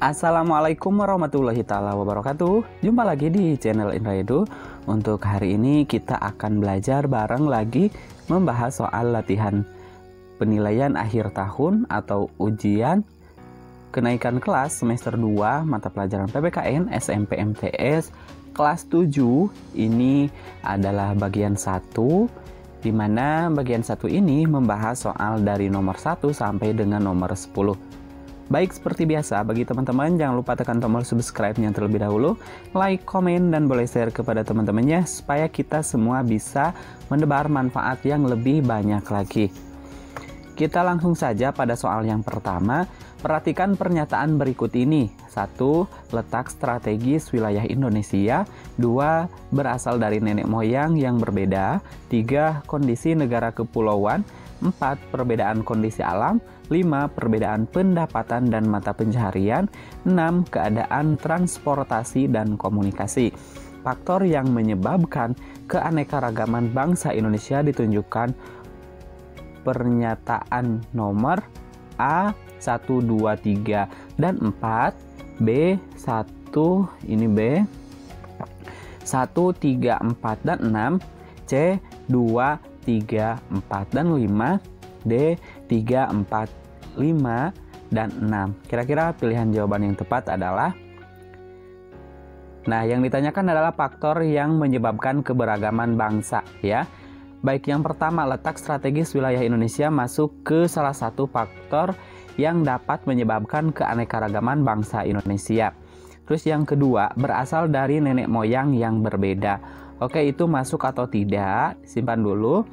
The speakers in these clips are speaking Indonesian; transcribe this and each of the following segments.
Assalamualaikum warahmatullahi taala wabarakatuh. Jumpa lagi di channel Indra Edu. Untuk hari ini kita akan belajar bareng lagi membahas soal latihan penilaian akhir tahun atau ujian kenaikan kelas semester 2 mata pelajaran PPKN SMP MTS kelas 7. Ini adalah bagian 1, di mana bagian 1 ini membahas soal dari nomor 1 sampai dengan nomor 10. Baik, seperti biasa, bagi teman-teman jangan lupa tekan tombol subscribe-nya terlebih dahulu, like, komen, dan boleh share kepada teman-temannya supaya kita semua bisa menebar manfaat yang lebih banyak lagi. Kita langsung saja pada soal yang pertama. Perhatikan pernyataan berikut ini. 1. Letak strategis wilayah Indonesia. 2. Berasal dari nenek moyang yang berbeda. 3. Kondisi negara kepulauan. 4. Perbedaan kondisi alam. 5. Perbedaan pendapatan dan mata pencaharian. 6. Keadaan transportasi dan komunikasi. Faktor yang menyebabkan keanekaragaman bangsa Indonesia ditunjukkan pernyataan nomor A 1, 2, 3, dan 4. B 1, ini B 1, 3, 4, dan 6. C 2, 3, 4, dan 5. D 3, 4, 5, dan 6. Kira-kira pilihan jawaban yang tepat adalah, nah, yang ditanyakan adalah faktor yang menyebabkan keberagaman bangsa, ya. Baik, yang pertama, letak strategis wilayah Indonesia masuk ke salah satu faktor yang dapat menyebabkan keanekaragaman bangsa Indonesia. Terus yang kedua, berasal dari nenek moyang yang berbeda. Oke, itu masuk atau tidak? Simpan dulu.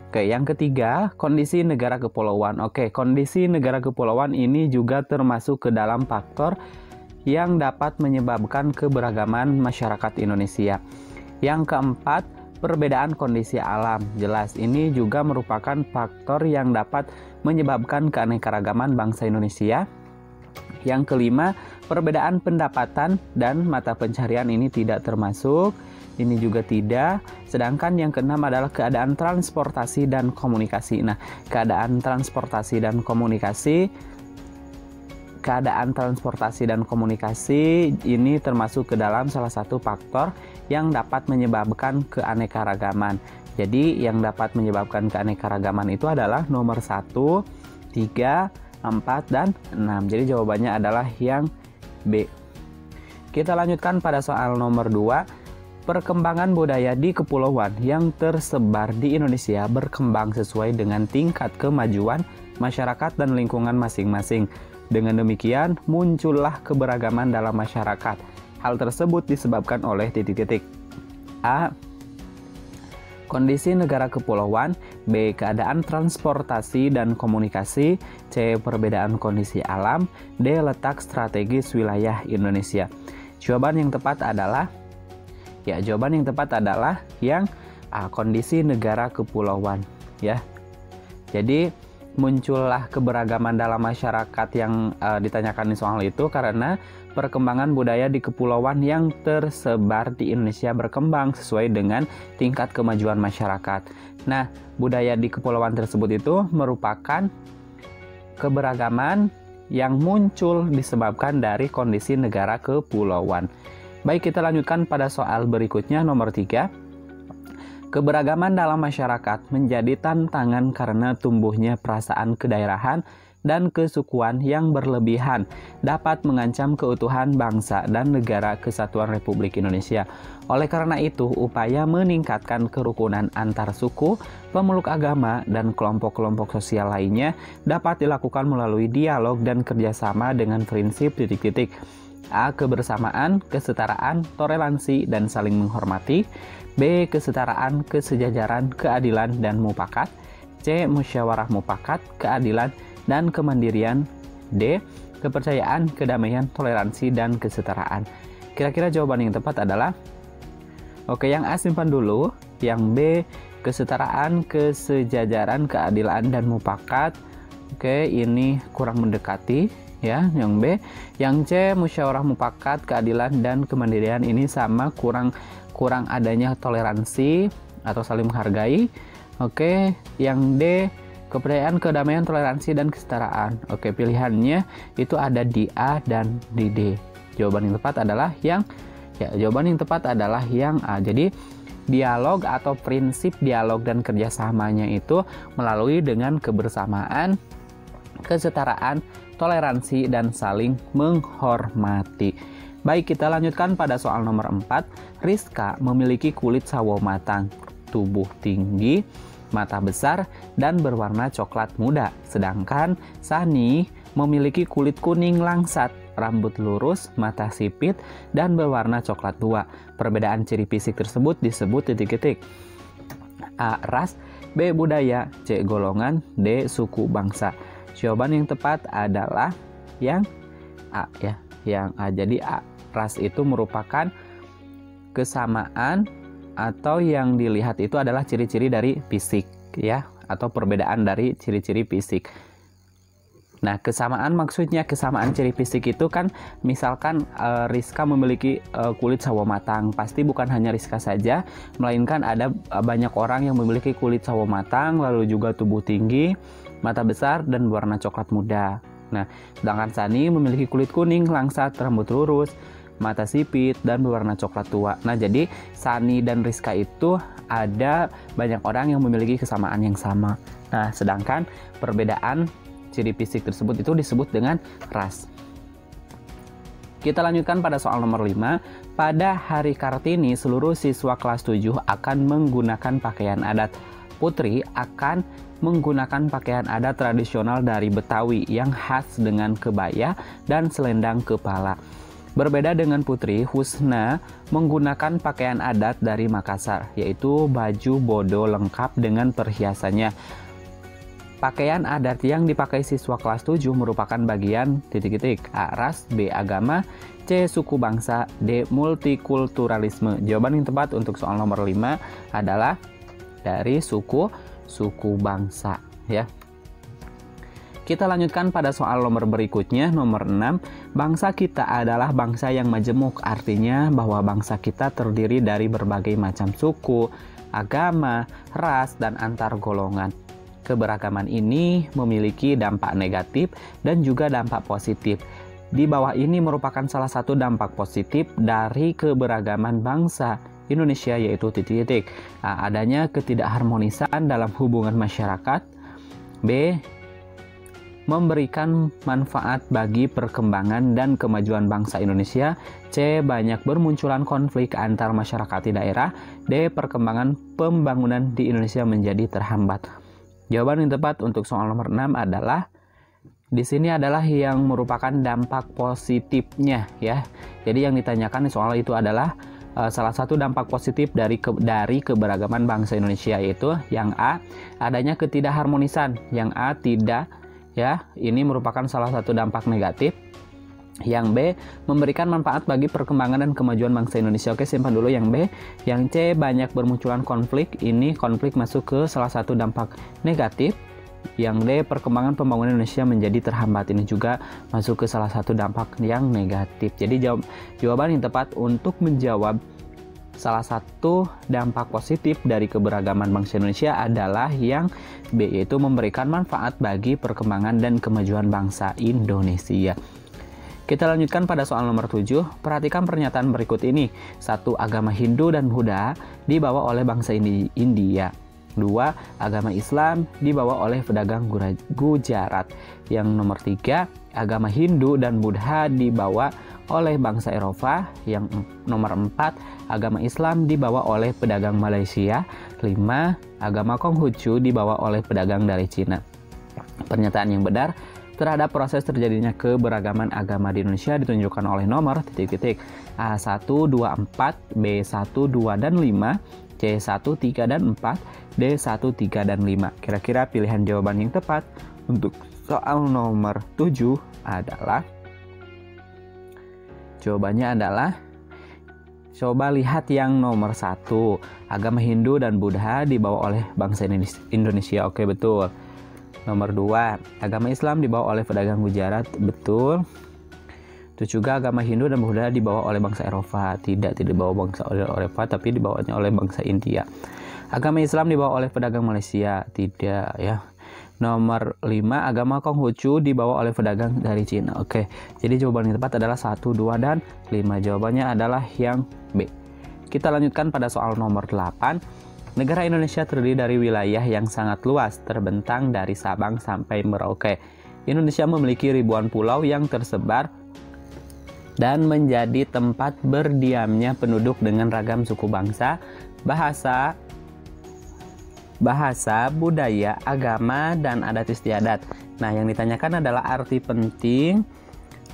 Oke, yang ketiga, kondisi negara kepulauan. Oke, kondisi negara kepulauan ini juga termasuk ke dalam faktor yang dapat menyebabkan keberagaman masyarakat Indonesia. Yang keempat, perbedaan kondisi alam. Jelas, ini juga merupakan faktor yang dapat menyebabkan keanekaragaman bangsa Indonesia. Yang kelima, perbedaan pendapatan dan mata pencaharian ini tidak termasuk. Ini juga tidak. Sedangkan yang keenam adalah keadaan transportasi dan komunikasi. Nah, keadaan transportasi dan komunikasi ini termasuk ke dalam salah satu faktor yang dapat menyebabkan keanekaragaman. Jadi yang dapat menyebabkan keanekaragaman itu adalah nomor 1, 3, 4, dan 6. Jadi jawabannya adalah yang B. Kita lanjutkan pada soal nomor 2. Perkembangan budaya di kepulauan yang tersebar di Indonesia berkembang sesuai dengan tingkat kemajuan masyarakat dan lingkungan masing-masing. Dengan demikian, muncullah keberagaman dalam masyarakat. Hal tersebut disebabkan oleh titik-titik. A. Kondisi negara kepulauan. B. Keadaan transportasi dan komunikasi. C. Perbedaan kondisi alam. D. Letak strategis wilayah Indonesia. Jawaban yang tepat adalah yang A, kondisi negara kepulauan, ya. Jadi muncullah keberagaman dalam masyarakat yang ditanyakan di soal itu karena perkembangan budaya di kepulauan yang tersebar di Indonesia berkembang sesuai dengan tingkat kemajuan masyarakat. Nah, budaya di kepulauan tersebut itu merupakan keberagaman yang muncul disebabkan dari kondisi negara kepulauan. Baik, kita lanjutkan pada soal berikutnya, nomor 3. Keberagaman dalam masyarakat menjadi tantangan karena tumbuhnya perasaan kedaerahan dan kesukuan yang berlebihan dapat mengancam keutuhan bangsa dan negara kesatuan Republik Indonesia. Oleh karena itu, upaya meningkatkan kerukunan antar suku, pemeluk agama, dan kelompok-kelompok sosial lainnya dapat dilakukan melalui dialog dan kerjasama dengan prinsip titik-titik. A. Kebersamaan, kesetaraan, toleransi, dan saling menghormati. B. Kesetaraan, kesejajaran, keadilan, dan mufakat. C. Musyawarah mufakat, keadilan, dan kemandirian. D. Kepercayaan, kedamaian, toleransi, dan kesetaraan. Kira-kira jawaban yang tepat adalah, oke, yang A simpan dulu. Yang B, kesetaraan, kesejajaran, keadilan, dan mufakat. Oke, ini kurang mendekati. Ya, yang B. Yang C, musyawarah mufakat, keadilan, dan kemandirian, ini sama, kurang adanya toleransi atau saling menghargai. Oke, yang D, Kebudayaan, kedamaian, toleransi, dan kesetaraan. Oke, pilihannya itu ada di A dan di D. Jawaban yang tepat adalah yang A. Jadi dialog atau prinsip dialog dan kerjasamanya itu melalui dengan kebersamaan, kesetaraan, toleransi, dan saling menghormati. Baik, kita lanjutkan pada soal nomor 4. Rizka memiliki kulit sawo matang, tubuh tinggi, mata besar, dan berwarna coklat muda. Sedangkan Sani memiliki kulit kuning langsat, rambut lurus, mata sipit, dan berwarna coklat tua. Perbedaan ciri fisik tersebut disebut titik-titik. A. Ras, B. Budaya, C. Golongan, D. Suku bangsa. Jawaban yang tepat adalah yang A ya, yang A. Jadi A. Ras itu merupakan kesamaan atau yang dilihat itu adalah ciri-ciri dari fisik ya, atau perbedaan dari ciri-ciri fisik. Nah, kesamaan maksudnya kesamaan ciri fisik itu kan misalkan Rizka memiliki kulit sawo matang, pasti bukan hanya Rizka saja, melainkan ada banyak orang yang memiliki kulit sawo matang, lalu juga tubuh tinggi, mata besar, dan berwarna coklat muda. Nah, sedangkan Sani memiliki kulit kuning, langsat, rambut lurus, mata sipit, dan berwarna coklat tua. Nah, jadi Sani dan Rizka itu ada banyak orang yang memiliki kesamaan yang sama. Nah, sedangkan perbedaan ciri fisik tersebut itu disebut dengan ras. Kita lanjutkan pada soal nomor 5. Pada hari Kartini, seluruh siswa kelas 7 akan menggunakan pakaian adat. Putri akan menggunakan pakaian adat tradisional dari Betawi yang khas dengan kebaya dan selendang kepala. Berbeda dengan Putri, Husna menggunakan pakaian adat dari Makassar, yaitu baju bodo lengkap dengan perhiasannya. Pakaian adat yang dipakai siswa kelas 7 merupakan bagian titik-titik. A. Ras, B. Agama, C. Suku bangsa, D. Multikulturalisme. Jawaban yang tepat untuk soal nomor 5 adalah dari suku bangsa ya. Kita lanjutkan pada soal nomor berikutnya, nomor 6. Bangsa kita adalah bangsa yang majemuk, artinya bahwa bangsa kita terdiri dari berbagai macam suku, agama, ras, dan antar golongan. Keberagaman ini memiliki dampak negatif dan juga dampak positif. Di bawah ini merupakan salah satu dampak positif dari keberagaman bangsa Indonesia, yaitu titik-titik. A. Adanya ketidakharmonisan dalam hubungan masyarakat. B. Memberikan manfaat bagi perkembangan dan kemajuan bangsa Indonesia. C. Banyak bermunculan konflik antar masyarakat di daerah. D. Perkembangan pembangunan di Indonesia menjadi terhambat. Jawaban yang tepat untuk soal nomor 6 adalah di sini adalah yang merupakan dampak positifnya ya. Jadi yang ditanyakan di soal itu adalah salah satu dampak positif dari keberagaman bangsa Indonesia, yaitu yang A, adanya ketidakharmonisan. Yang A, tidak ya, ini merupakan salah satu dampak negatif. Yang B, memberikan manfaat bagi perkembangan dan kemajuan bangsa Indonesia. Oke, simpan dulu yang B. Yang C, banyak bermunculan konflik. Ini konflik masuk ke salah satu dampak negatif. Yang D, perkembangan pembangunan Indonesia menjadi terhambat. Ini juga masuk ke salah satu dampak yang negatif. Jadi jawaban yang tepat untuk menjawab salah satu dampak positif dari keberagaman bangsa Indonesia adalah yang B, yaitu memberikan manfaat bagi perkembangan dan kemajuan bangsa Indonesia. Kita lanjutkan pada soal nomor 7. Perhatikan pernyataan berikut ini. 1. Agama Hindu dan Buddha dibawa oleh bangsa India. 2. Agama Islam dibawa oleh pedagang Gujarat. Yang nomor 3. Agama Hindu dan Buddha dibawa oleh bangsa Eropa. Yang nomor 4. Agama Islam dibawa oleh pedagang Malaysia. 5. Agama Konghucu dibawa oleh pedagang dari Cina. Pernyataan yang benar terhadap proses terjadinya keberagaman agama di Indonesia ditunjukkan oleh nomor titik-titik A1, 2, 4, B1, 2, dan 5, C1, 3, dan 4, D1, 3, dan 5. Kira-kira pilihan jawaban yang tepat untuk soal nomor 7 adalah, jawabannya adalah, coba lihat yang nomor 1. Agama Hindu dan Buddha dibawa oleh bangsa Indonesia. Oke, betul. Nomor 2, agama Islam dibawa oleh pedagang Gujarat. Betul. Itu juga agama Hindu dan Buddha dibawa oleh bangsa Eropa. Tidak dibawa bangsa oleh Eropa, tapi dibawanya oleh bangsa India. Agama Islam dibawa oleh pedagang Malaysia. Tidak ya. Nomor 5, agama Konghucu dibawa oleh pedagang dari Cina. Oke, jadi jawaban yang tepat adalah 1, 2, dan 5. Jawabannya adalah yang B. Kita lanjutkan pada soal nomor 8. Negara Indonesia terdiri dari wilayah yang sangat luas, terbentang dari Sabang sampai Merauke. Indonesia memiliki ribuan pulau yang tersebar dan menjadi tempat berdiamnya penduduk dengan ragam suku bangsa, bahasa, budaya, agama, dan adat istiadat. Nah, yang ditanyakan adalah arti penting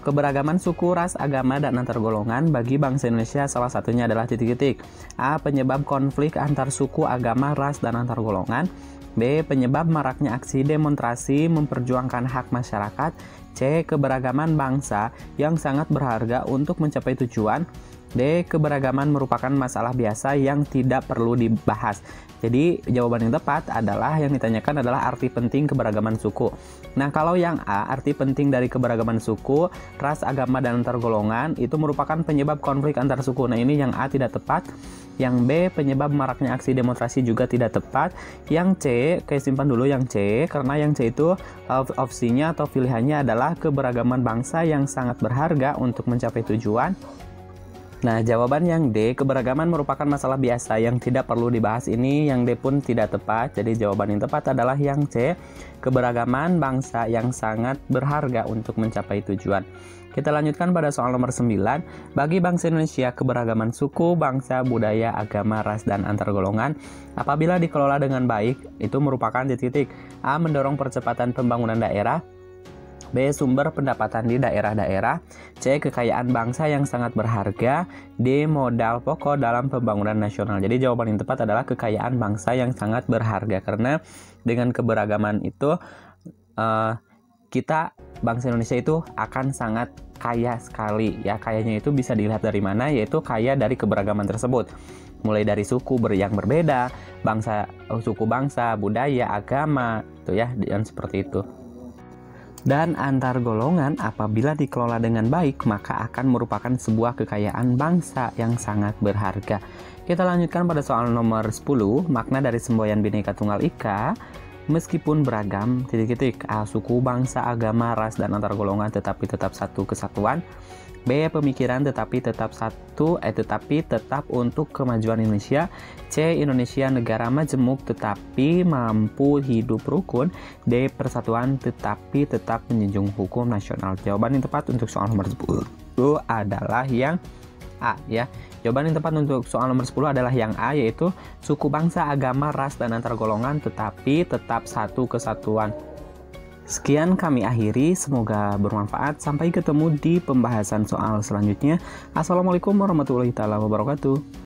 keberagaman suku, ras, agama, dan antar golongan bagi bangsa Indonesia. Salah satunya adalah titik-titik. A. Penyebab konflik antar suku, agama, ras, dan antar golongan. B. Penyebab maraknya aksi demonstrasi memperjuangkan hak masyarakat. C. Keberagaman bangsa yang sangat berharga untuk mencapai tujuan. D. Keberagaman merupakan masalah biasa yang tidak perlu dibahas. Jadi jawaban yang tepat adalah yang ditanyakan adalah arti penting keberagaman suku. Nah, kalau yang A, arti penting dari keberagaman suku, ras, agama, dan antar golongan itu merupakan penyebab konflik antar suku. Nah, ini yang A tidak tepat. Yang B, penyebab maraknya aksi demonstrasi juga tidak tepat. Yang C, simpan dulu yang C, karena yang C itu opsinya atau pilihannya adalah keberagaman bangsa yang sangat berharga untuk mencapai tujuan. Nah, jawaban yang D, keberagaman merupakan masalah biasa yang tidak perlu dibahas, ini yang D pun tidak tepat. Jadi jawaban yang tepat adalah yang C, keberagaman bangsa yang sangat berharga untuk mencapai tujuan. Kita lanjutkan pada soal nomor 9. Bagi bangsa Indonesia, keberagaman suku, bangsa, budaya, agama, ras, dan antar golongan apabila dikelola dengan baik itu merupakan titik-titik. A. Mendorong percepatan pembangunan daerah. B. Sumber pendapatan di daerah-daerah. C. Kekayaan bangsa yang sangat berharga. D. Modal pokok dalam pembangunan nasional. Jadi jawaban yang tepat adalah kekayaan bangsa yang sangat berharga. Karena dengan keberagaman itu kita bangsa Indonesia itu akan sangat kaya sekali. Ya, kayanya itu bisa dilihat dari mana, yaitu kaya dari keberagaman tersebut. Mulai dari suku yang berbeda, suku bangsa, budaya, agama, itu ya, dan seperti itu. Dan antar golongan apabila dikelola dengan baik maka akan merupakan sebuah kekayaan bangsa yang sangat berharga. Kita lanjutkan pada soal nomor 10. Makna dari semboyan Bhinneka Tunggal Ika, meskipun beragam titik-titik. A. Suku, bangsa, agama, ras, dan antar golongan tetapi tetap satu kesatuan. B. Pemikiran tetapi tetap tetap untuk kemajuan Indonesia. C. Indonesia negara majemuk tetapi mampu hidup rukun. D. Persatuan tetapi tetap menjunjung hukum nasional. Jawaban yang tepat untuk soal nomor 10 adalah yang A, ya. Jawaban yang tepat untuk soal nomor 10 adalah yang A, yaitu suku, bangsa, agama, ras, dan antar golongan tetapi tetap satu kesatuan. Sekian kami akhiri, semoga bermanfaat. Sampai ketemu di pembahasan soal selanjutnya. Assalamualaikum warahmatullahi wabarakatuh.